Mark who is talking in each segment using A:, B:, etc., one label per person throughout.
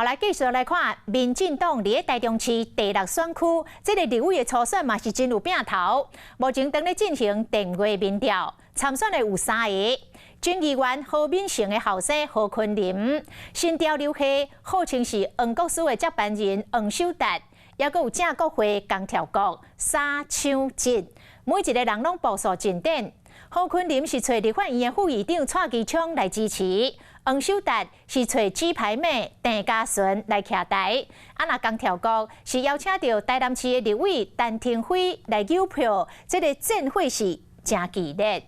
A: 来继续来看，民进党伫台中市第6选区，这个立委的初选嘛是真有拼头。目前正咧进行电话民调，参选的有3个：前议员何敏成的后生何坤林，新潮流系号称是黄国书的接班人黄守达，也阁有正国会江条国沙抢进，每一个人拢步数真短。何坤林是找立法院的副议长蔡其昌来支持。黄守达是找鸡排妹郑家纯来徛台，那江条国是邀请到台南市的立委陈廷辉来邮票，这个阵会是真激烈。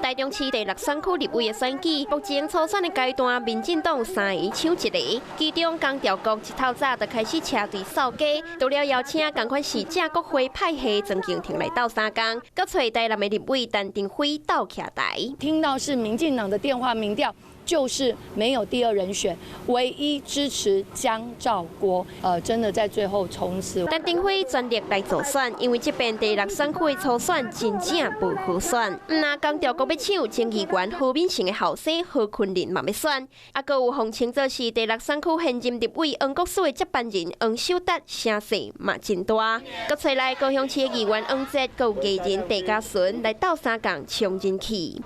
B: 台中市第6选区立委的选举，目前初选的阶段，民进党3个抢1个，其中江调局一透早就开始车队扫街，除了邀请同款是正国会派系曾经停来斗3工，搁找台南的立委陈廷辉斗徛台。
C: 听到是民进党的电话民调。就是没有第2人选，唯一支持江兆国，真的在最后冲刺。
B: 陈廷辉全力来助选，因为这边第6选区的初选真正不好选。那江调国要抢前议员何敏成的后生何坤林嘛要选，阁有号称做是第6选区现任立委黄国书的接班人黄守达，声势嘛真大。阁找来高雄市的议员黄捷，阁有艺人郑家纯来斗3工冲进去。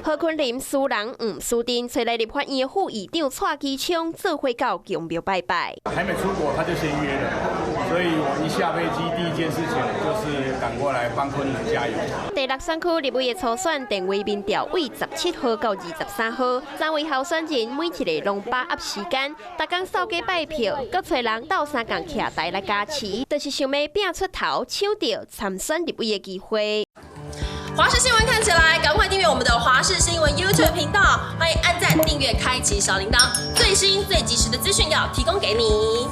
B: 何坤林输人唔输阵，找来立法院的副议长蔡其昌做会到公庙拜拜。
D: 还没出国他就先约了，所以我一下飞机第一件事情就是赶过来帮昆凌加油。
B: 第6选区立委的初选电话民调为17号到23号，3位候选人每一个拢把握时间，逐工扫街拜票，搁找人斗3工徛台来加持，就是想要拼出头，抢到参选立委的机会。
E: 华视新闻看起来，赶快订阅我们的华视新闻 YouTube 频道，欢迎按赞、订阅、开启小铃铛，最新最及时的资讯要提供给你。